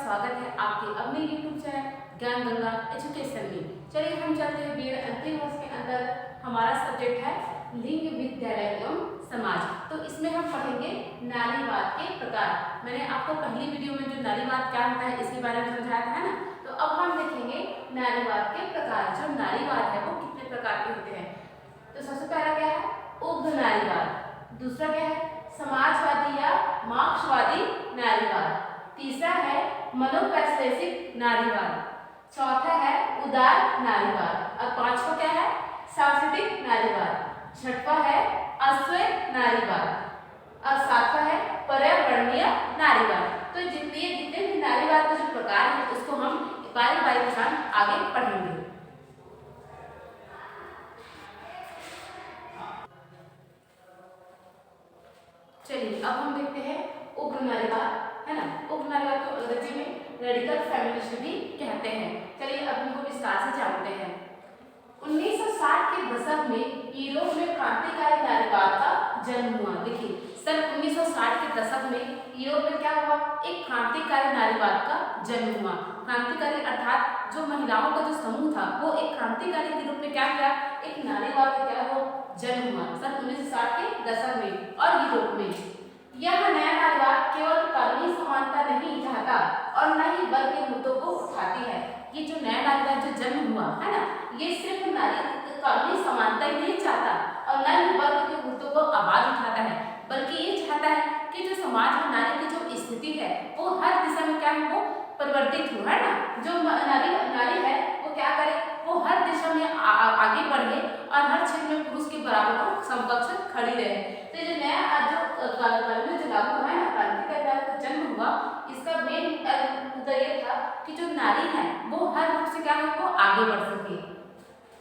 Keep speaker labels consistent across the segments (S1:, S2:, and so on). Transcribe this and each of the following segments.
S1: स्वागत है आपके अपने YouTube चैनल ज्ञान गंगा एजुकेशन में। चलिए हम चलते हैं बीएड अंतिम वर्ष के अंदर। हमारा सब्जेक्ट है लिंग विद्यालय एवं समाज। तो इसमें हम पढ़ेंगे नारीवाद के प्रकार। मैंने आपको पहली वीडियो में जो नारीवाद क्या होता है इसके बारे में समझाया था, है ना। तो अब हम देखेंगे नारीवाद के प्रकार। जो नारीवाद है वो कितने प्रकार के होते हैं। तो सबसे पहला क्या है, उग्र नारीवाद। दूसरा क्या है, समाजवादी या मार्क्सवादी नारीवाद। तीसरा है मनोवैश्लेषिक नारीवाद। चौथा है उदार नारीवाद। और पांचवा क्या है, सांस्कृतिक नारीवाद। छठवां है अश्वेत नारीवाद। और सातवां है पर्यावरणीय नारीवाद। तो जितने भी नारीवाद के जो प्रकार हैं उसको हम बारी बारी के साथ आगे पढ़ेंगे। चलिए अब हम देखते हैं उग्र नारीवाद, है ना। उग्र नारीवाद को अंग्रेजी में रेडिकल फेमिनिस्ट भी कहते हैं। चलिए अब इनको विस्तार से जानते हैं। 1960 के दशक में यूरोप में क्रांतिकारी नारीवाद का जन्म हुआ। देखिए सन 1960 के दशक में यूरोप में क्या हुआ, एक क्रांतिकारी नारीवाद का जन्म हुआ। क्रांतिकारी अर्थात जो महिलाओं का जो समूह था वो एक क्रांतिकारी के रूप में क्या किया, एक नारीवाद का क्या हो जन्म हुआ सन 1960 के दशक में और यूरोप में। यह नया नारीवाद केवल कानूनी समानता नहीं चाहता और न ही वर्ग के मुद्दों को उठाती है। ये जो नया नारीवाद जो जन्म हुआ है ना, ये सिर्फ नारी कानूनी समानता ही नहीं चाहता और न ही वर्ग के मुद्दों को आवाज उठाता है, बल्कि ये चाहता है कि जो समाज में नारी की जो स्थिति है वो हर दिशा में क्या है, वो परिवर्तित हो, है ना। जो नारी है वो क्या करे, वो हर दिशा में आगे बढ़े और हर क्षेत्र में पुरुष के बराबर को समकक्ष खड़ी रहे। तो ये नया जो कानून जो लागू हुआ है ना, क्रांतिकारी का जन्म हुआ, इसका मेन मुद्दा ये था कि जो नारी है वो हर रूप से क्या है, वो आगे बढ़ सके।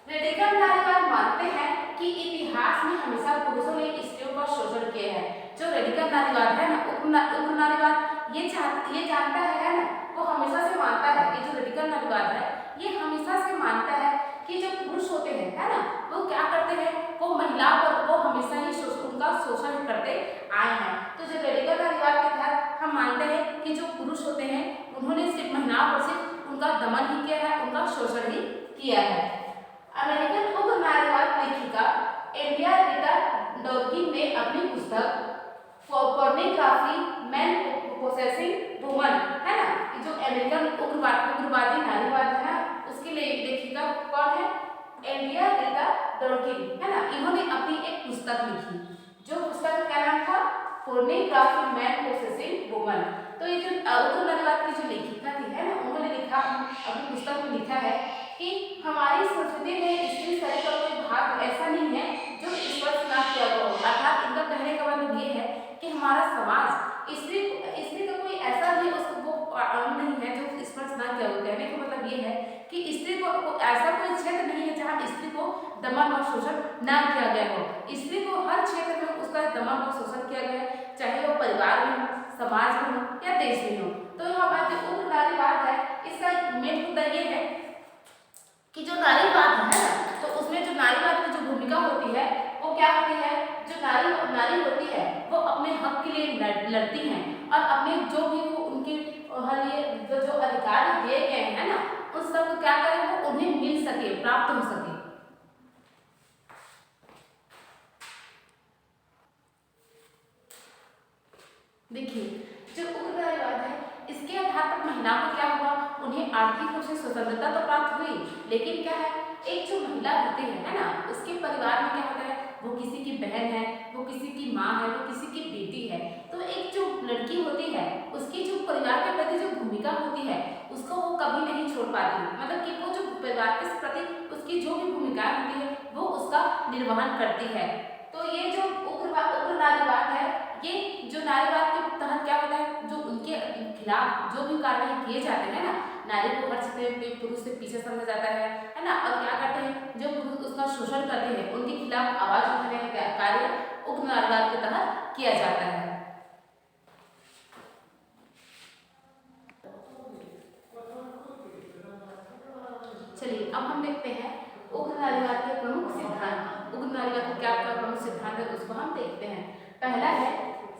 S1: रेडिकल नारीवाद मानते हैं कि इतिहास में हमेशा पुरुषों ने स्त्रियों का शोषण किया है। जो रेडिकल नारीवाद है ना, उग्र नारीवाद ये जानता है ना, वो हमेशा से मानता है कि जो रेडिकल नारीवाद है ये हमेशा से मानता है कि जो पुरुष होते हैं, है ना, वो क्या करते हैं, वो महिला पर वो हमेशा ही उनका शोषण करते आए हैं। तो जो रेडिकल नारीवाद के तहत हम मानते हैं कि जो पुरुष होते हैं उन्होंने सिर्फ महिलाओं पर सिर्फ उनका दमन ही किया है, उनका शोषण ही किया है। अमेरिकन उग्र नारीवाद लेखिका एंड्रिया रीटा डॉर्किन ने अपनी पुस्तक पोर्नोग्राफी मैन पोसेसिंग वुमन, है ना, जो अमेरिकन उग्रवादी नारीवाद है ना, उसकी लेखिका कौन है, एंड्रिया रीटा डॉर्किन, है ना। इन्होंने अपनी एक पुस्तक लिखी, जो पुस्तक का नाम था पोर्नोग्राफी मैन पोसेसिंग वुमन। तो ये जो उग्र नारीवाद की जो लेखिका थी, है ना, उन्होंने लिखा अपनी पुस्तक में लिखा है कि हमारी संस्कृति में स्त्री शरीर का कोई भाग ऐसा नहीं है जो स्पर्श ना किया हो। अर्थात इनका कहने का मतलब ये है कि हमारा समाज स्त्री का कोई ऐसा भी उसको वो नहीं है जो स्पर्श ना किया हो। कहने का मतलब ये है कि स्त्री को ऐसा कोई क्षेत्र नहीं है जहाँ स्त्री को दमन और शोषण ना किया गया हो। स्त्री को हर क्षेत्र में उसका दमन और शोषण किया गया है, चाहे वो परिवार में हो, समाज में हो या देश में हो। तो हमारा जो उग्र नारीवाद है इसका मेन मुद्दा ये है कि जो नारीवाद है ना, तो उसमें जो नारीवाद की जो भूमिका होती है वो क्या होती है, जो नारी होती है वो अपने हक के लिए लड़ती हैं और अपने जो भी वो उनके लिए जो अधिकार दिए गए हैं ना, उन सब को क्या करें, वो उन्हें मिल सके, प्राप्त हो सके। देखिए जो उग्र नारीवाद है इसके आधार पर महिलाओं को क्या हुआ, उन्हें आर्थिक रूप से स्वतंत्रता तो प्राप्त हुई, लेकिन क्या है, एक जो महिला होती है ना, उसके परिवार में क्या होता है, वो किसी की बहन है, वो किसी की माँ है, वो किसी की बेटी है। तो एक जो लड़की होती है उसकी जो परिवार के प्रति जो भूमिका होती है उसको वो कभी नहीं छोड़ पाती। मतलब कि वो जो परिवार के प्रति उसकी जो भी भूमिका होती है वो उसका निर्वहन करती है। तो ये जो उग्र नारीवाद है, ये जो नारीवाद के तहत क्या होता है, जो उनके खिलाफ जो भी कार्रवाई किए जाते हैं ना, नारी को हर क्षेत्र में पुरुष से पीछे समझा जाता है ना, और क्या करते हैं, जो पुरुष उसका शोषण करते हैं उनके खिलाफ आवाज उठाने का कार्य उग्र नारीवाद के तहत किया जाता है। चलिए अब हम देखते हैं उग्र नारीवाद के प्रमुख सिद्धांत। उग्र नारीवाद का क्या प्रमुख सिद्धांत है उसको हम देखते हैं। पहला है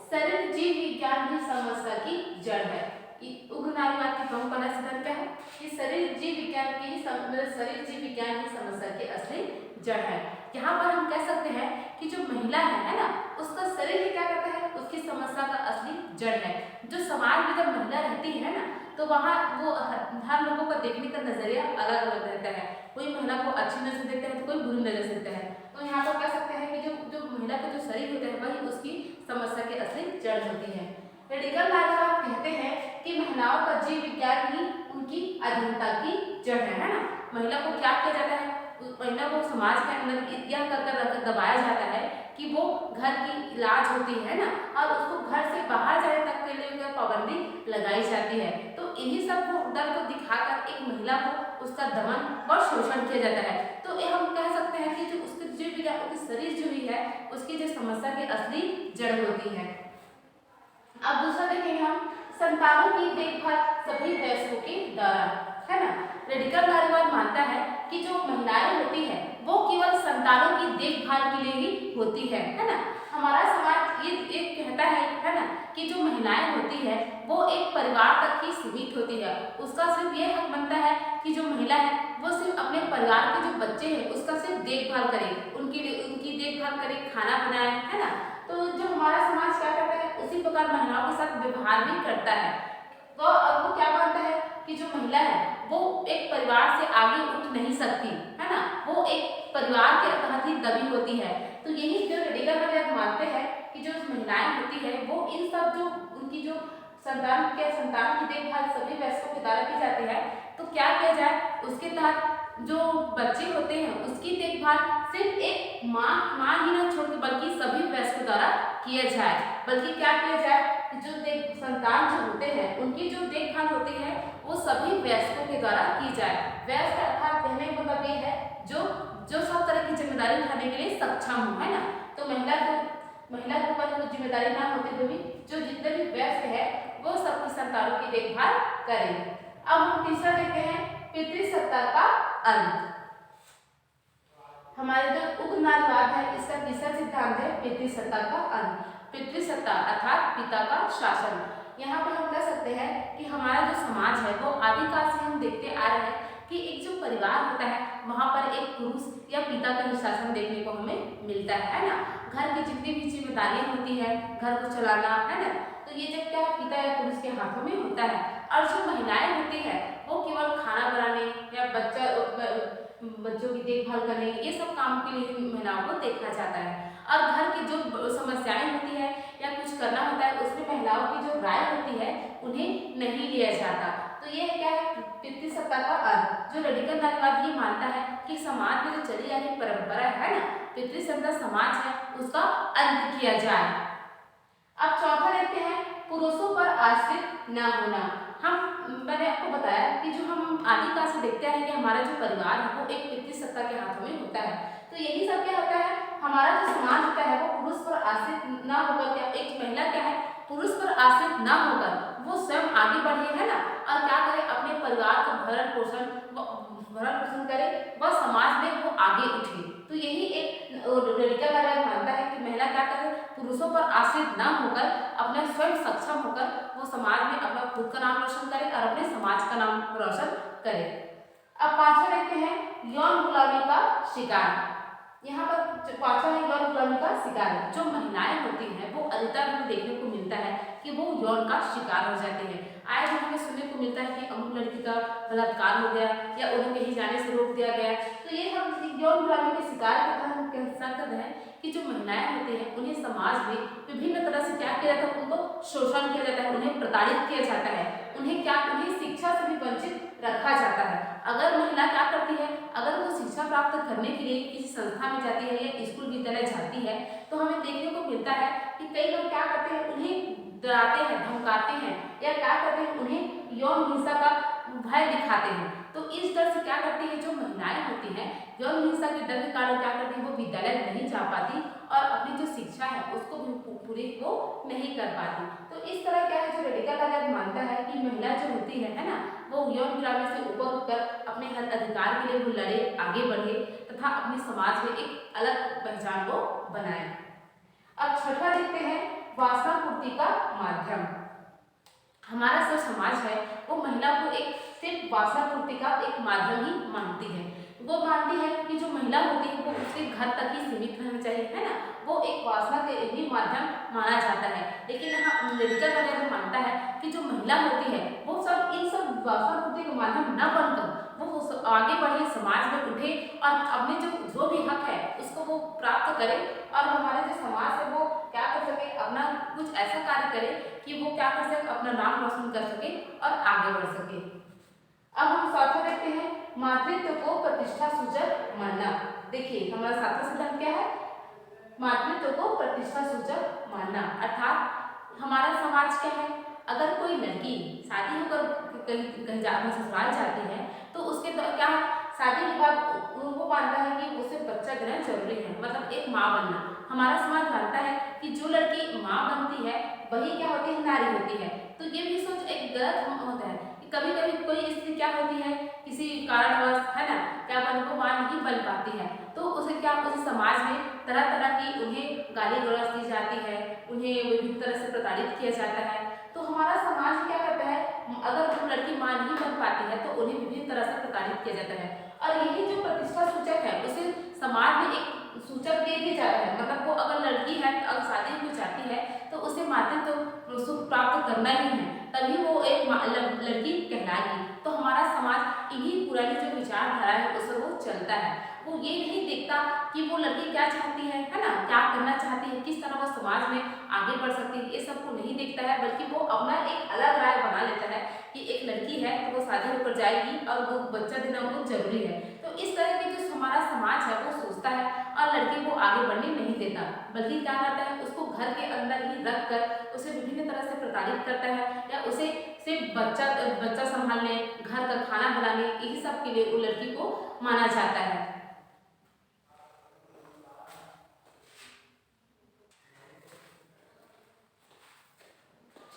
S1: शरीर जीव विज्ञान की समस्या की जड़ है। उग्र नारीवाद की प्रमुख पहला सिद्धांत क्या है कि शरीर जीव विज्ञान की समस्या की असली जड़ है। यहाँ पर हम कह सकते हैं कि जो महिला है ना, उसका शरीर ही क्या करता है, उसकी समस्या का असली जड़ है। जो समाज में जब महिला रहती है ना, तो वहाँ वो हर लोगों का देखने का नजरिया अलग अलग रहता है। कोई महिला को अच्छी नजर से देखता है तो कोई बुरी नजर से देखता है। तो यहाँ पर कह सकते हैं कि जो महिला का जो शरीर होता है वही उसकी समस्या की असली जड़ होती है। रेडिकल नारीवाद कहते हैं कि महिलाओं का जीव विज्ञान ही उनकी अधीनता की जड़ है ना। महिला को क्या किया जाता है, महिला को समाज के अंदर यह कर दबाया जाता है कि वो घर की लाज होती है ना, और उसको घर से बाहर जाने तक के लिए पाबंदी लगाई जाती है। तो इन्हीं सब को डर को दिखाकर एक महिला को उसका दमन व शोषण किया जाता है। तो ये हम कह सकते हैं कि जो उसके जीव विज्ञान, उसकी शरीर जो ही है, उसकी जो समस्या की असली जड़ होती है। अब दूसरा देखेंगे हम, संतानों की देखभाल सभी वयस्कों के द्वारा, है ना। रेडिकल नारीवाद मानता है कि जो महिलाएं होती है वो केवल संतानों की देखभाल के लिए ही होती है ना। हमारा समाज ये कहता है ना, कि जो महिलाएं होती है वो एक परिवार तक ही सीमित होती है। उसका सिर्फ ये हक बनता है कि जो महिला है वो सिर्फ अपने परिवार के जो बच्चे हैं उसका सिर्फ देखभाल करे, उनकी देखभाल करे, खाना बनाए, है ना। तो जो हमारा समाज क्या करता है, उसी प्रकार महिलाओं के साथ व्यवहार भी करता है। तो अब वो क्या मानता है कि जो महिला है वो एक परिवार से आगे उठ नहीं सकती, है ना, वो एक परिवार के तहत ही दबी होती है। तो यही जो रेडिकल नारीवाद मानते हैं कि जो महिलाएं होती है वो इन सब जो उनकी जो संतान की देखभाल सभी वयस्कों के द्वारा की जाती है। तो क्या किया जाए, उसके तहत जो बच्चे होते हैं उसकी देखभाल सिर्फ एक माँ ही ना छोड़ बल्कि सभी वयस्कों द्वारा किया जाए। बल्कि क्या किया जाए, जो संतान जो होते हैं उनकी जो देखभाल होती है वो सभी वयस्कों के द्वारा की जाए। वयस्क अर्थात कहने का मतलब ये है जो सब तरह की जिम्मेदारी उठाने के लिए सक्षम हो, है ना। तो महिला के ऊपर कोई जिम्मेदारी ना होते हुए भी जो जितने भी वयस्क है वो सबकी संतानों की देखभाल करें। अब हम तीसरा देखते हैं, पितृसत्ता का अंत। हमारे जो उग्र नारीवाद है इसका तीसरा सिद्धांत है पितृसत्ता का अंत। पितृसत्ता अर्थात पिता का शासन। यहाँ पर हम कह सकते हैं कि हमारा जो समाज है वो आदिकाल से हम देखते आ रहे हैं कि एक जो परिवार होता है वहाँ पर एक पुरुष या पिता का ही शासन देखने को हमें मिलता है ना। घर की जितनी भी जिम्मेदारियां होती है, घर को चलाना, है ना, तो ये जब क्या पिता या पुरुष के हाथों में होता है। और जो महिलाएं होती है वो केवल खाना बनाने या बच्चों की देखभाल करने, ये सब काम के लिए महिलाओं को देखा जाता है। और घर की जो समस्याएं होती है या कुछ करना होता है उसमें महिलाओं की जो राय होती है उन्हें नहीं लिया जाता। तो ये क्या है, पितृसत्ता का अंत। जो रेडिकल नारीवाद ये मानता है कि समाज में जो चली आ रही परंपरा है ना, पितृसत्ता समाज है, उसका अंत किया जाए। अब चौथा देखते हैं, पुरुषों पर आश्रित न होना। मैंने आपको बताया कि जो हम आदिकाल से देखते हैं कि हमारा जो परिवार है वो एक पितृसत्ता के हाथों में होता है। तो यही सब क्या होता है, हमारा जो समाज होता है वो पुरुष पर आश्रित न होकर, क्या एक महिला क्या है पुरुष पर आश्रित न होकर वो स्वयं आगे बढ़े, है ना, और क्या करे, अपने परिवार का भरण पोषण करे व समाज में वो आगे उठे। तो यही एक रेडिकल नारीवाद मानता है कि महिला क्या करे, पुरुषों पर आश्रित न होकर अपने स्वयं सक्षम होकर वो समाज में अपना खुद का नाम रोशन करे और अपने समाज का नाम रोशन करे। अब पांचवा देखते हैं, यौन गुलामी का शिकार। यहाँ पर पांचवा है यौन गुलामी का शिकार। जो महिलाएं होती हैं वो अधिकतर हमें देखने को मिलता है कि वो यौन का शिकार हो जाते हैं। आए दिन हमें सुनने को मिलता है कि अमुक लड़की का बलात्कार हो गया या उन्हें कहीं जाने से रोक दिया गया। तो ये हम यौन गुलामी के शिकार के तहत हम कह सकते हैं कि जो महिलाएं होती हैं उन्हें समाज में विभिन्न तरह से क्या किया जाता है, उनको शोषण किया जाता है, उन्हें प्रताड़ित किया जाता है, उन्हें शिक्षा से भी वंचित रखा जाता है। अगर महिला क्या करती है, अगर वो शिक्षा प्राप्त करने के लिए किसी संस्था में जाती है या स्कूल विद्यालय जाती है तो हमें देखने को मिलता है कि कई लोग क्या करते हैं, उन्हें डराते हैं, धमकाते हैं या क्या करते हैं, उन्हें यौन हिंसा का भय दिखाते हैं। तो इस डर से क्या करती है, जो महिलाएं होती हैं यौन हिंसा के डर के कारण क्या करती है, वो विद्यालय नहीं जा पाती और अपनी जो शिक्षा है उसको भी पूरी वो नहीं कर पाती। तो इस तरह क्या है, जो रेडिकल नारीवाद मानता है कि महिला जो होती है ना, वो यौन गुलामी से ऊपर उठकर अपने हर अधिकार के लिए वो लड़े, आगे बढ़े तथा अपने समाज में एक अलग पहचान को बनाए। अब छठवां देखते हैं, वासना पूर्ति का माध्यम। हमारा जो समाज है वो महिला को एक सिर्फ वासना पूर्ति का एक माध्यम ही मानती है। वो मानती है कि जो महिला होती है वो उसके घर तक ही सीमित रहना चाहिए, है ना, वो एक वासना के ही माध्यम माना जाता है। लेकिन हाँ, मेडिकल वगैरह मानता है कि जो महिला होती है वो सब इन सब वासना पूर्ति का माध्यम न बनकर वो आगे बढ़े, समाज में उठे और अपने जो भी हक है उसको वो प्राप्त करे, और हमारे जो समाज है वो क्या कर सके, अपना कुछ ऐसा कार्य करे कि वो क्या कर सके, अपना नाम रोशन कर सके और आगे बढ़ सके। अब हम चौथा देखते हैं, मातृत्व को प्रतिष्ठा सूचक मानना। देखिए हमारा सातवां सिद्धांत क्या है, मातृत्व को प्रतिष्ठा सूचक मानना। अर्थात हमारा समाज क्या है, अगर कोई लड़की शादी होकर कहीं अपने ससुराल जाती है तो उसके क्या है, शादी के बाद वो मानता है कि उसे बच्चा देना जरूरी है, मतलब एक माँ बनना। हमारा समाज मानता है कि जो लड़की माँ बनती है वही क्या होती है, नारी होती है। तो ये भी सोच एक गलत होता है कि कभी कभी कोई स्त्री क्या होती है, किसी कारणवश, है ना, क्या बन को मां नहीं बन पाती है, तो उसे क्या, उस समाज में तरह तरह की उन्हें गाली गलौज दी जाती है, उन्हें विभिन्न तरह से प्रताड़ित किया जाता है। तो हमारा समाज क्या करता है, अगर वो लड़की मां नहीं बन पाती है तो उन्हें विभिन्न तरह से प्रताड़ित किया जाता है, और यही जो प्रतिष्ठा सूचक है उसे समाज में एक सूचक दे दिया जाता है। मतलब वो अगर लड़की है, अगर शादी को चाहती है तो उसे मातृत्व सुख प्राप्त करना ही है, तभी वो एक लड़की कहलाएगी। तो हमारा समाज इन्हीं पुरानी जो विचारधारा है उससे वो चलता है। वो ये नहीं देखता कि वो लड़की क्या चाहती है ना, क्या करना चाहती है, किस तरह वो समाज में आगे बढ़ सकती है, ये सब को नहीं देखता है, बल्कि वो अपना एक अलग राय बना लेता है कि एक लड़की है तो वो शादी होकर जाएगी और वो बच्चा देना बहुत जरूरी है। तो इस तरह के जो हमारा समाज है वो सोचता है और लड़की को आगे बढ़ने नहीं देता, बल्कि क्या करता है, उसको घर के अंदर ही रख कर उसे विभिन्न तरह से प्रताड़ित करता है, या उसे सिर्फ बच्चा संभालने, घर का खाना बनाने, यही सब के लिए वो लड़की को माना जाता है।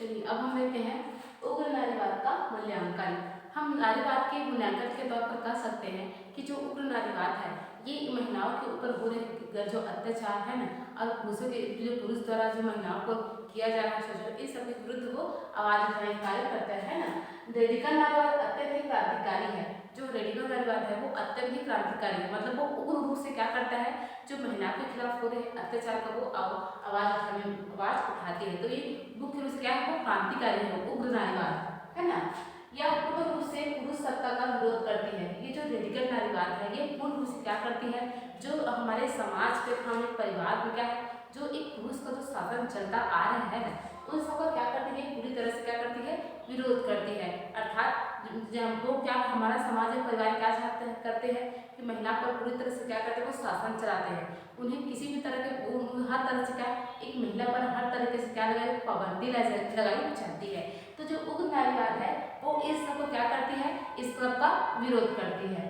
S1: चलिए अब हम देखते हैं उग्र नारीवाद का मूल्यांकन। हम नारीवाद के मूल्यांकन के तौर पर कह सकते हैं कि जो उग्र नारीवाद है ये महिलाओं के ऊपर हो रहे जो अत्याचार है ना, और पुरुषों के जो पुरुष द्वारा जो महिलाओं को किया जा रहा है शोषण, इस सब के विरुद्ध वो आवाज उठाने का कार्य करता है ना। रेडिकल नारीवाद अत्यधिक क्रांतिकारी है। जो रेडिकल नारीवाद है वो अत्यधिक क्रांतिकारी है, मतलब वो उग्र रूप से क्या करता है, जो महिलाओं के खिलाफ हो रहे अत्याचार का वो आवाज उठाती है। तो ये मुख्य रूप से क्या है, वो क्रांतिकारी है, उग्र नारीवाद, है ना। यह पूर्ण रूप से पुरुष सत्ता का विरोध करती है। ये जो रेडिकल नारीवाद है ये पूर्ण रूप से क्या करती है, जो हमारे समाज पे, हमारे परिवार में क्या है, जो एक पुरुष का जो शासन चलता आ रहा है उन सबका क्या करती है, पूरी तरह से क्या करती है, विरोध करती है। अर्थात वो क्या, हमारा समाज और परिवार क्या करते हैं कि महिला पर पूरी तरह से क्या करते हैं, वो शासन चलाते हैं। उन्हें किसी भी तरह के हर तरह से क्या, एक महिला पर हर तरीके से क्या लगाई, पाबंदी लगाई जाती है। तो जो उग्र नारीवाद है वो इस सब को क्या करती है, इस सब का विरोध करती है।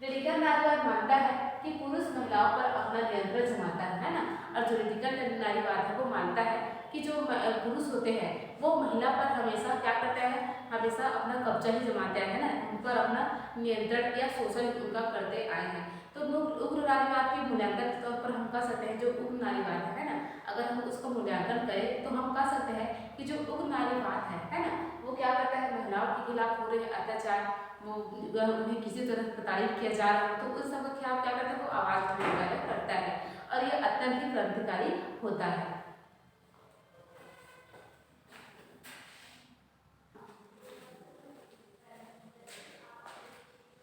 S1: रेडिकल नारीवाद मानता है कि पुरुष महिलाओं पर अपना नियंत्रण जमाता है ना, और जो रेडिकल नारीवाद है वो मानता है कि जो पुरुष होते हैं वो महिला पर हमेशा क्या करते हैं, हमेशा अपना कब्जा ही जमाते हैं ना, उन पर अपना नियंत्रण या शोषण उनका करते आए हैं। तो उग्र नारीवाद के मूल्यांकन के तौर पर हम कह सकते हैं, जो उग्र नारीवाद है ना, अगर हम उसका मूल्यांकन करें तो हम कह सकते हैं कि जो उग्र नारीवाद है ना, वो क्या करता है, महिलाओं के खिलाफ हो रहे अत्याचार, वो उन्हें किसी तरह प्रताड़ित किया जा रहा है तो उस सब के खिलाफ क्या करता है, वो आवाज उठाने का करता है, और ये अत्यंत क्रांतिकारी होता है।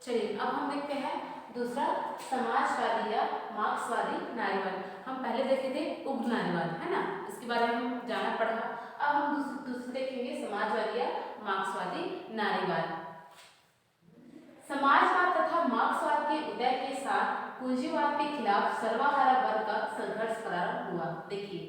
S1: चलिए अब हम देखते हैं दूसरा, समाजवादी या मार्क्सवादी नारीवाद। हम पहले देखे थे उग्र नारीवाद, है ना, इसके बारे में हम जाना पड़ा। अब हम दूसरे देखेंगे समाजवादी या मार्क्सवादी नारीवाद। समाजवाद तथा मार्क्सवाद के उदय के साथ पूंजीवाद के खिलाफ सर्वहारा वर्ग का संघर्ष प्रारंभ हुआ। देखिए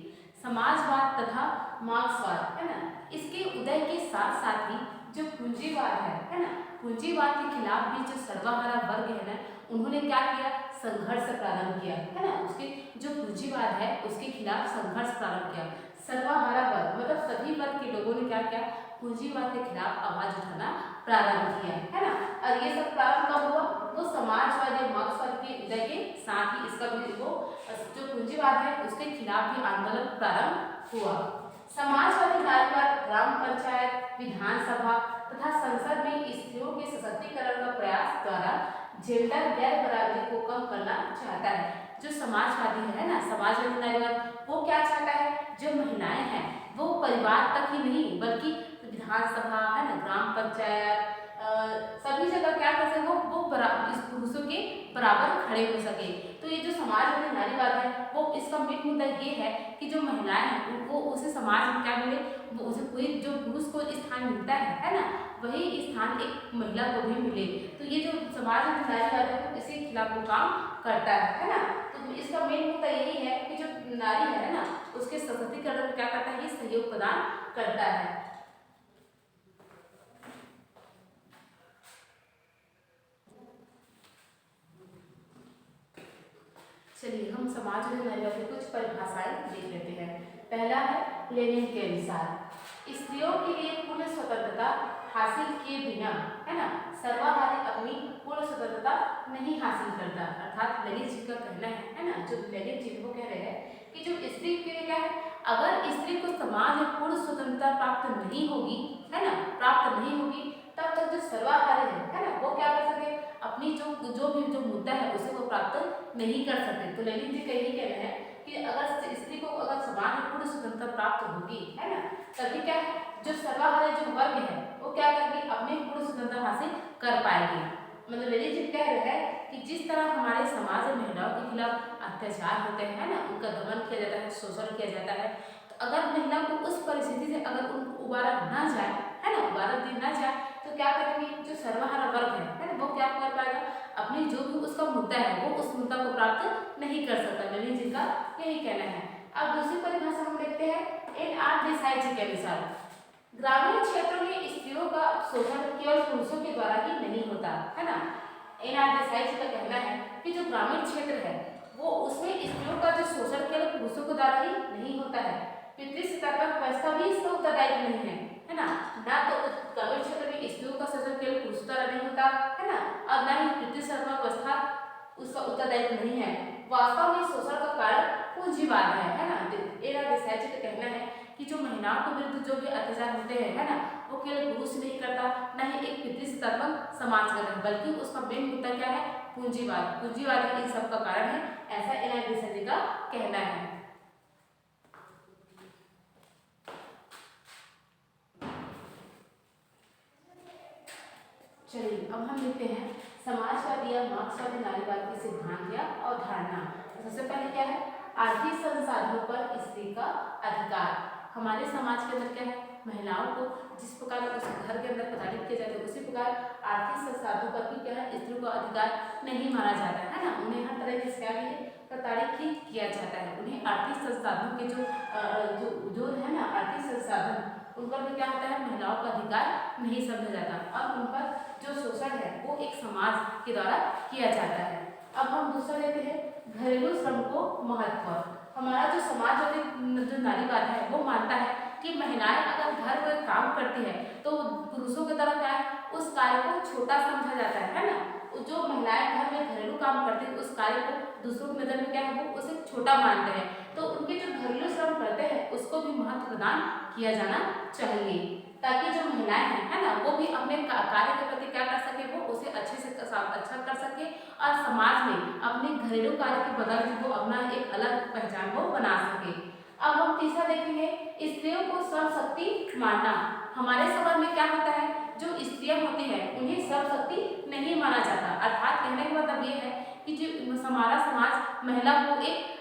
S1: समाजवाद तथा मार्क्सवाद, है ना, इसके उदय के साथ साथ ही जो पूंजीवाद है ना, पूंजीवाद के खिलाफ भी जो सर्वहारा वर्ग है ना, उन्होंने क्या किया, संघर्ष प्रारंभ किया, है ना। उसके जो पूंजीवाद है उसके खिलाफ संघर्ष प्रारंभ किया। सर्वहारा वर्ग मतलब सभी वर्ग के लोगों ने क्या किया, पूंजीवाद के खिलाफ आवाज उठाना प्रारंभ किया, है ना। और ये सब प्रारंभ कब हुआ, तो समाजवाद या मार्क्सवाद के उदय के साथ ही इसका भी वो जो पूंजीवाद है उसके खिलाफ भी आंदोलन प्रारंभ हुआ। समाजवादी नारीवाद ग्राम पंचायत, विधानसभा तथा संसद में स्त्रियों के सशक्तिकरण का प्रयास द्वारा जेंडर गैर बराबरी को कम करना चाहता है। जो समाजवादी है ना, समाजवादी नारीवाद, वो क्या चाहता है, जो महिलाएं हैं वो परिवार तक ही नहीं बल्कि विधानसभा है ना, ग्राम पंचायत, सभी जगह क्या कर सके, वो इस पुरुषों के बराबर खड़े हो सके। तो ये जो समाजवादी नारीवाद है वो इसका मेन मुद्दा ये है कि जो महिलाएं हैं उनको उसे समाज में क्या मिले, वो उसे कोई जो पुरुष को स्थान मिलता है ना, वही स्थान एक महिला को भी मिले। तो ये जो समाजवादी नारीवाद है वो इसी खिलाफ वो काम करता है ना। तो इसका मेन मुद्दा यही है कि जो नारी है ना उसके सशक्तिकरण में क्या करता है, ये सहयोग प्रदान करता है। चलिए हम समाजवादी नारीवाद की कुछ परिभाषाएं देख लेते हैं। पहला है लेनिन के अनुसार, स्त्रियों के लिए पूर्ण स्वतंत्रता हासिल किए बिना है ना सर्वाहारी अपनी पूर्ण स्वतंत्रता नहीं हासिल करता। अर्थात लेनिन जी का कहना है ना, जो लेनिन जी वो कह रहे हैं कि जो स्त्री के लिए क्या है, अगर स्त्री को समाज में पूर्ण स्वतंत्रता प्राप्त नहीं होगी है ना, प्राप्त नहीं होगी, तब तक जो सर्वाहारी है ना, वो क्या कर सके, अपनी जो मुद्दा है उसे वो प्राप्त नहीं कर सकते। तो लेनिन जी का यही कहना है कि अगर स्त्री को अगर समाज में पूर्ण स्वतंत्रता प्राप्त होगी है ना, तभी क्या है, जो सर्वाहारी जो वर्ग है वो क्या करेगी, अपनी पूर्ण स्वतंत्रता हासिल कर पाएगी। मतलब लेनिन जी कह रहे हैं कि जिस तरह हमारे समाज में महिलाओं के खिलाफ अत्याचार होते हैं ना, उनका दमन किया जाता है, शोषण किया जाता है, तो अगर महिला को उस परिस्थिति से अगर उनको उबारा ना जाए है ना, उबारा दी ना जाए, तो क्या करेंगे, जो सर्वहारा वर्ग है ना, वो क्या कर पाएगा, अपनी जो भी उसका मुद्दा है वो उस मुद्दा को प्राप्त नहीं कर सकता। लेनिन जी का यही कहना है। अब दूसरी परिभाषा हम देखते हैं एन.आर. देसाई जी के अनुसार, ग्रामीण क्षेत्रों में स्त्रियों का शोषण केवल पुरुषों के द्वारा ही नहीं होता है ना। एन.आर. देसाई जी का कहना है कि जो ग्रामीण क्षेत्र है वो उसमें स्त्रियों का जो शोषण केवल पुरुषों के द्वारा ही नहीं होता है, पितृ सत्तात्मक व्यवस्था भी इसका उत्तरदायी नहीं है ना। ना तो ग्रामीण क्षेत्र में स्त्रियों का शोषण केवल पुरुषों द्वारा नहीं होता है ना, और ना ही पितृ सत्तात्मक व्यवस्था उसका उत्तरदायित्व नहीं है। वास्तव में शोषण का कारण पूंजीवाद है ना। एन.आर. देसाई जी का कहना है कि जो महिलाओं के विरुद्ध जो भी अत्याचार होते हैं है ना, वो केवल पुरुष नहीं करता, न ही एक पितृ सत्तात्मक समाज करता, बल्कि उसका मेन मुद्दा क्या है, पूंजीवाद। पूंजीवाद इन सब का कारण है, ऐसा एन.आर. देसाई जी का कहना है। चलिए अब हम देखते हैं समाजवादी या मार्क्सवादी नारीवाद के सिद्धांत या अवधारणा। सबसे पहले क्या है, आर्थिक संसाधनों पर स्त्री का अधिकार। हमारे समाज के अंदर क्या है, महिलाओं को जिस प्रकार उस घर के अंदर प्रताड़ित किया जाता है, उसी प्रकार आर्थिक संसाधनों पर भी क्या है, स्त्री को अधिकार नहीं माना जाता है ना। उन्हें हर तरह से क्या भी प्रताड़ित ही किया जाता है। उन्हें आर्थिक संसाधनों के जो है ना, आर्थिक संसाधन उन पर भी क्या होता है, महिलाओं का अधिकार नहीं समझा जाता, और उन पर जो शोषण है वो एक समाज के द्वारा किया जाता है। अब हम दूसरा लेते हैं घरेलू श्रम को महत्व। हमारा जो समाजवादी जो नारीवाद है वो मानता है कि महिलाएं अगर घर में काम करती है तो पुरुषों की तरह क्या है, उस कार्य को छोटा समझा जाता है ना। जो महिलाएं घर में घरेलू काम करती है उस कार्य को दूसरों की नजर में क्या है, वो उसे छोटा मानते हैं। तो उनके जो घरेलू श्रम करते हैं उसको भी महत्व प्रदान किया जाना चाहिए, ताकि जो महिलाएं हैं है ना, वो भी अपने कार्य के प्रति क्या कर सके, वो उसे अच्छे से अच्छा कर सके, और समाज में अपने घरेलू कार्य के बदल वो अपना एक अलग पहचान वो बना सके। अब हम तीसरा देखेंगे स्त्रियों को सर्व शक्ति मानना। हमारे समाज में क्या होता है, जो स्त्रियां होती हैं उन्हें सर्व शक्ति नहीं माना जाता। अर्थात कहने का मतलब ये है कि जो हमारा समाज महिला को एक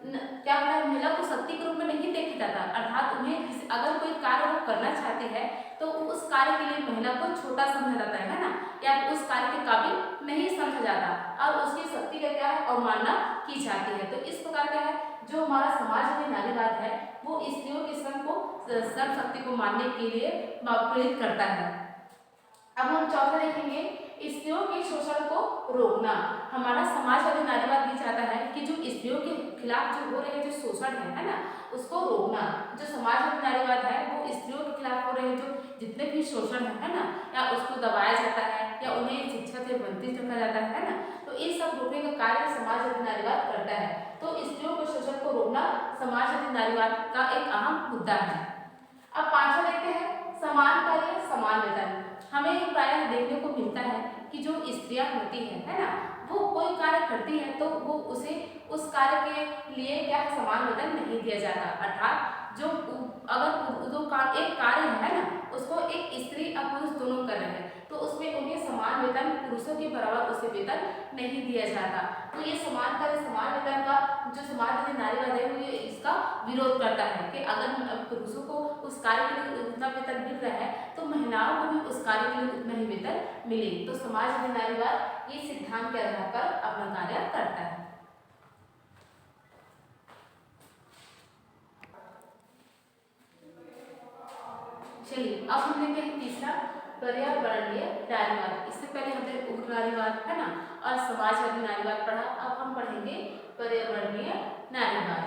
S1: क्या होता है, महिला को शक्ति के रूप में नहीं देखा जाता। अर्थात उन्हें अगर कोई कार्य वो करना चाहती है तो उस कार्य के लिए महिला को छोटा समझा जाता है ना, या उस कार्य के काबिल नहीं समझा जाता, और उसकी शक्ति का क्या है अवमानना की जाती है। तो इस प्रकार क्या है, जो हमारा समाज में नारीवाद है वो स्त्रियों के श्रम को सर्व शक्ति को मानने के लिए प्रेरित करता है। अब हम चौथा देखेंगे स्त्रियों के शोषण को रोकना। हमारा समाजवादी नारीवाद ये चाहता है कि जो स्त्रियों के खिलाफ जो हो रहे जो शोषण है ना, उसको रोकना। जो समाजवादी नारीवाद है वो स्त्रियों के खिलाफ हो रहे जो जितने भी शोषण है ना, या उसको दबाया जाता है या उन्हें शिक्षा से वंचित रखा जाता है ना, तो ये सब रोकने का कार्य समाजवादी नारीवाद करता है। तो स्त्रियों के शोषण को रोकना समाजवादी नारीवाद का एक अहम मुद्दा है। अब पांचवा देखते हैं समान कार्य समान वेतन। हमें प्रायः देखने को मिलता है कि जो स्त्रियां होती है ना, वो कोई कार्य करती है तो वो उसे उस कार्य के लिए क्या समान वेतन नहीं दिया जाता। अर्थात जो अगर जो काम एक कार्य है ना, उसको एक स्त्री और पुरुष दोनों कर रहे हैं तो उसमें उन्हें समान वेतन पुरुषों के बराबर उसे वेतन नहीं दिया जाता। तो ये समान कार्य समान वेतन का जो समाजवादी नारीवाद है वो ये इसका विरोध करता है कि अगर पुरुषों को उस कार्य के लिए उतना वेतन मिल रहा है तो महिलाओं को भी उस कार्य के लिए उतना ही वेतन मिले। तो समाजवादी नारीवाद ये सिद्धांत के आधार पर अपना कार्य करता है। चलिए अब हम देखते हैं तीसरा पर्यावरणीय नारीवाद। इससे पहले हमने उग्र नारीवाद है ना और समाजवादी नारीवाद पढ़ा, अब हम पढ़ेंगे पर्यावरणीय नारीवाद।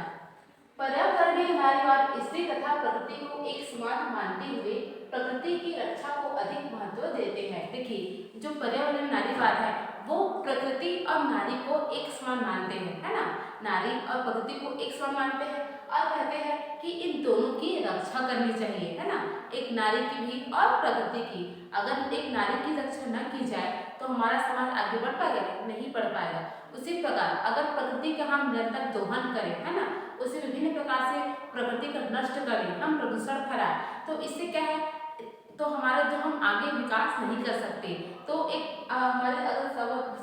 S1: पर्यावरणीय नारीवाद स्त्री तथा प्रकृति को एक समान मानते हुए प्रकृति की रक्षा को अधिक महत्व देते हैं। देखिए जो पर्यावरणीय नारीवाद है वो प्रकृति और नारी को एक समान मानते हैं, है ना, नारी और प्रकृति को एक समान मानते हैं और कहते हैं कि इन दोनों की रक्षा करनी चाहिए, है ना, एक नारी की भी और प्रकृति की। अगर एक नारी की रक्षा न की जाए तो हमारा समाज आगे बढ़ पाएगा? नहीं बढ़ पाएगा। उसी प्रकार अगर प्रकृति का हम निरंतर दोहन करें, है ना, उसे विभिन्न प्रकार से प्रकृति का नष्ट करें, हम प्रदूषण फैलाएं, तो इससे क्या है, तो हमारा जो हम आगे विकास नहीं कर सकते। तो एक हमारे अगर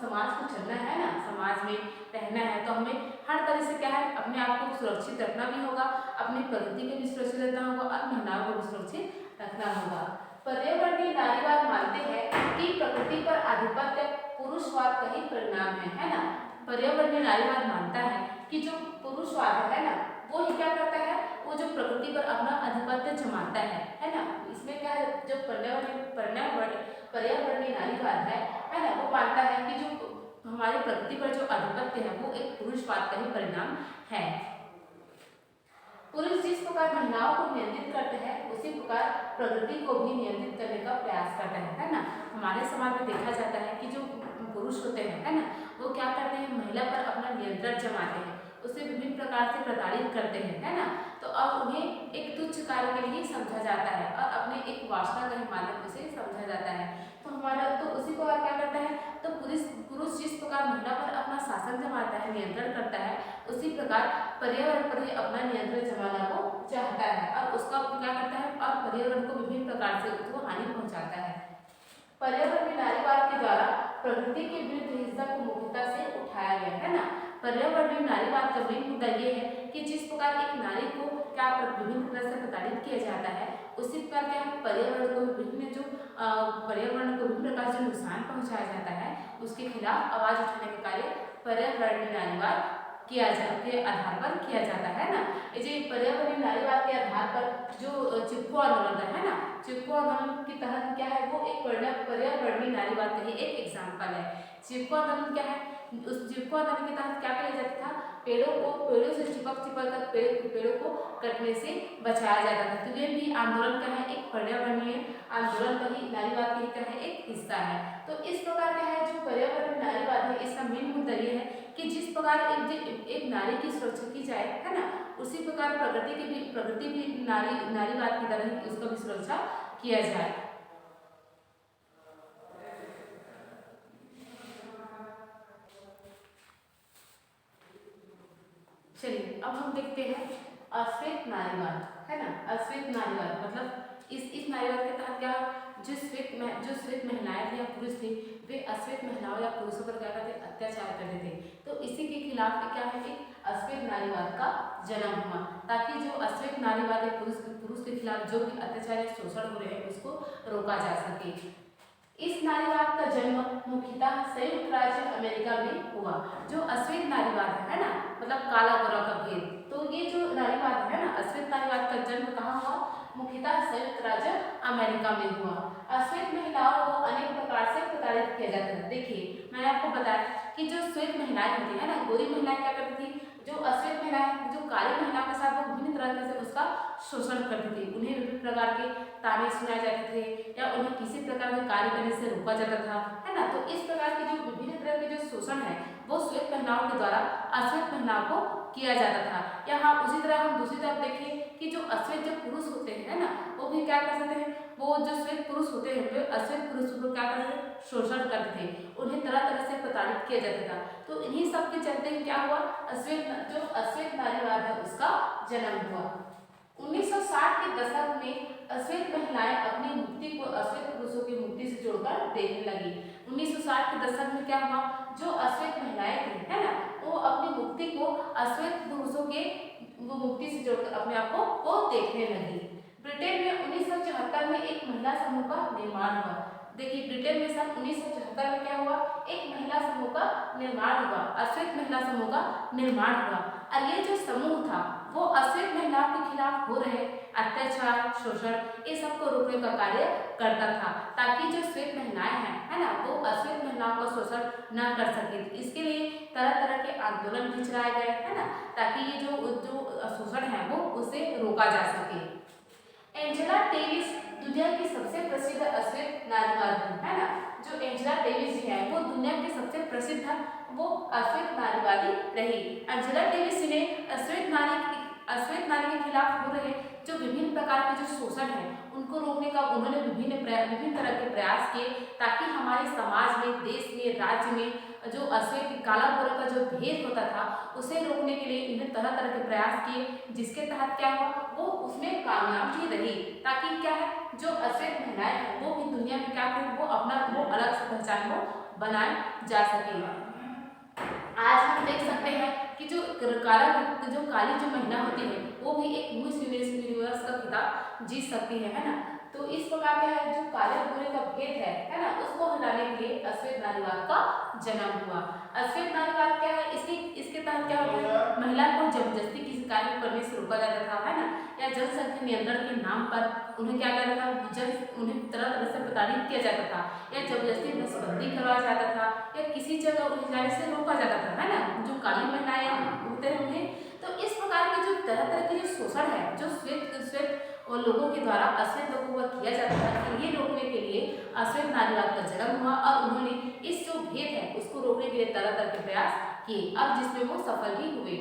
S1: समाज को चलना है ना, समाज में रहना है, तो हमें हर तरह से क्या है अपने आप को सुरक्षित रखना भी होगा, अपनी प्रकृति को भी सुरक्षित रखना होगा और महिलाओं को भी सुरक्षित रखना होगा। पर्यावरणीय नारीवाद मानते हैं कि प्रकृति पर आधिपत्य पुरुषवाद का ही परिणाम है ना। पर्यावरणीय नारीवाद मानता है कि जो पुरुषवाद है ना वो ही क्या करता है, वो जो प्रकृति पर अपना आधिपत्य जमाता है ना। इसमें क्या है, जो पर्यावरणीय नारीवाद है ना, वो मानता है कि जो हमारी प्रकृति पर जो आधिपत्य है वो एक पुरुषवाद का ही परिणाम है। पुरुष जिस प्रकार महिलाओं को नियंत्रित करते हैं उसी प्रकार प्रकृति को भी नियंत्रित करने का प्रयास करता है ना। हमारे समाज में देखा जाता है कि जो पुरुष होते हैं, है ना, वो क्या करते हैं, महिला पर अपना नियंत्रण जमाते हैं, उसे विभिन्न प्रकार से प्रताड़ित करते हैं, है ना। तो अब उन्हें एक तुच्छ कार्य के लिए समझा जाता है और अपने एक वासना का ही माध्यम से समझा जाता है। तो हमारा तो उसी प्रकार क्या करता है, तो पुरुष जिस प्रकार महिला पर अपना शासन जमाता है, नियंत्रण करता है, उसी प्रकार पर्यावरण पर भी अपना नियंत्रण जमाना को चाहता है और उसका क्या करता है और पर्यावरण को विभिन्न प्रकार से उसको हानि पहुंचाता है। पर्यावरणीय नारीवाद के द्वारा प्रकृति के विरुद्ध हिंसा को मुख्यता से उठाया गया, है ना। पर्यावरणीय नारीवाद का मेन मुद्दा ये है कि जिस प्रकार एक नारी को क्या विभिन्न तरह से प्रताड़ित किया जाता है, उसी प्रकार क्या है पर्यावरण को विभिन्न प्रकार से नुकसान पहुंचाया जाता है, उसके खिलाफ आवाज उठाने का कार्य पर्यावरणीय नारीवाद के आधार पर किया जाता है ना। ये पर्यावरणीय नारीवाद के आधार पर जो चिपको आंदोलन है ना, चिपको आंदोलन के तहत क्या है, वो एक पर्यावरणीय नारीवाद का ही एक एग्जाम्पल है। चिपको आंदोलन क्या है, उस चिपको आंदोलन के तहत क्या किया जाता था, पेड़ों से चिपक कर पेड़ों को कटने से बचाया जाता था। तो ये भी आंदोलन का है एक पर्यावरणीय आंदोलन का ही नारीवाद का है एक हिस्सा है। तो इस प्रकार का है जो पर्यावरणीय नारीवाद है, इसका मेन मुद्दा ये है कि जिस प्रकार एक नारी की सुरक्षा की जाए, है ना, उसी प्रकार प्रकृति भी नारीवाद की तरह ही उसका भी सुरक्षा किया जाए। चलिए अब हम देखते हैं अश्वेत नारीवाद, है ना। अश्वेत नारीवाद मतलब इस नारीवाद के तहत क्या, जो श्वेत महिलाएं थी या पुरुष थे, वे अश्वेत महिलाओं या पुरुषों पर क्या करते, अत्याचार करते थे। तो इसी के खिलाफ क्या है कि अश्वेत नारीवाद का जन्म हुआ, ताकि जो अश्वेत नारीवाद है पुरुष के खिलाफ जो भी अत्याचार या शोषण हो रहे हैं उसको रोका जा सके। इस नारीवाद का जन्म मुख्यतः संयुक्त राज्य अमेरिका में हुआ। जो अश्वेत नारीवाद है ना, मतलब काला गोरा का भेद, तो ये जो नारीवाद है ना, अश्वेत नारीवाद का जन्म कहाँ हुआ, मुख्यतः संयुक्त राज्य अमेरिका में हुआ। अश्वेत महिलाओं को अनेक प्रकार से प्रताड़ित किया जाता है। देखिए मैंने आपको बताया कि जो श्वेत महिलाएं होती है ना, गोरी महिलाएं क्या करती थी, जो अश्वेत महिलाएं जो काली महिलाओं के साथ वो विभिन्न तरह से उसका शोषण करती थी। उन्हें विभिन्न प्रकार के ताने सुनाए जाते थे या उन्हें किसी प्रकार के कार्य करने से रोका जाता था, है ना। तो इस प्रकार की जो विभिन्न तरह के जो शोषण है वो श्वेत महिलाओं के द्वारा अश्वेत महिलाओं को किया जाता था। यहाँ उसी तरह हम दूसरी तरफ देखें कि जो अश्वेत जो पुरुष होते हैं, है ना, वो भी क्या कर सकते हैं, वो जो श्वेत पुरुष होते हैं वे अश्वेत पुरुषों को क्या करते थे, शोषण करते थे, उन्हें तरह तरह से प्रताड़ित किया जाता था। तो इन्हीं सब के चलते क्या हुआ, जो अश्वेत नारीवाद है उसका जन्म हुआ। 1960 के दशक में अश्वेत महिलाएं अपनी मुक्ति को अश्वेत पुरुषों की मुक्ति से जोड़कर देखने लगी। 1960 के दशक में क्या हुआ, जो अश्वेत महिलाएं थी, है ना, वो अपनी मुक्ति को अश्वेत पुरुषों के वो मुक्ति से जोड़कर अपने आप को देखने लगी। ब्रिटेन में 1974 में एक महिला समूह का निर्माण हुआ। देखिए ब्रिटेन में सन 1974 में क्या हुआ, एक महिला समूह का निर्माण हुआ, अश्वेत महिला समूह का निर्माण हुआ। और ये जो समूह था वो अश्वेत महिलाओं के खिलाफ हो रहे अत्याचार, शोषण, ये सब को रोकने का कार्य करता था, ताकि जो श्वेत महिलाएं हैं, है ना, वो अश्वेत महिलाओं का शोषण न कर सके। इसके लिए तरह तरह के आंदोलन भी चलाए गए, है ना, ताकि ये जो शोषण है वो उसे रोका जा सके। एंजेला डेविस दुनिया की सबसे प्रसिद्ध अश्वेत नारीवादी, है ना, जो एंजेला डेविस जी है वो दुनिया के सबसे प्रसिद्ध वो अश्वेत नारीवादी रही। एंजेला डेविस ने अश्वेत नारी के खिलाफ हो रहे जो विभिन्न प्रकार के जो शोषण है उनको रोकने का उन्होंने विभिन्न तरह के प्रयास किए, ताकि हमारे समाज में, देश में, राज्य में जो अश्वेत काला गोरा का जो भेद होता था उसे रोकने के लिए इन्हें तरह तरह के प्रयास किए, जिसके तहत क्या हुआ, वो उसमें कामयाब भी रही, ताकि क्या है, जो अश्वेत महिलाएं हैं वो भी दुनिया में क्या करें, वो अपना वो अलग से पहचान वो बनाए जा सकेगा। आज हम देख सकते हैं कि जो काली जो महिला होती है वो भी एक मिस यूनिवर्स का खिताब जीत सकती है ना। तो इस प्रकार क्या है, जो काले गोरे का भेद है ना, उसको हटाने के लिए अश्वेत नारीवाद का जन्म हुआ। अश्वेत नारीवाद क्या है, इसके तहत क्या होता है, महिला को जबरदस्ती किसी कार्य करने से रोका जाता था, है ना, या जनसंख्या नियंत्रण के नाम पर उन्हें क्या करता था, उन्हें तरह तरह से प्रताड़ित किया जाता था, या जबरदस्ती नसबंदी करवाया जाता था, या किसी जगह उन्हें जाने से रोका जाता था, है ना, जो काली महिलाएं होते हैं उन्हें। तो इस प्रकार के जो तरह तरह के जो शोषण है जो श्वेत और लोगों के द्वारा अश्वेत लोगों पर किया जाता है, तो ये रोकने के लिए अश्वेत नारीवाद का जन्म हुआ और उन्होंने इस जो भेद है उसको रोकने के लिए तरह तरह के प्रयास किए, अब जिसमें वो सफल भी हुए।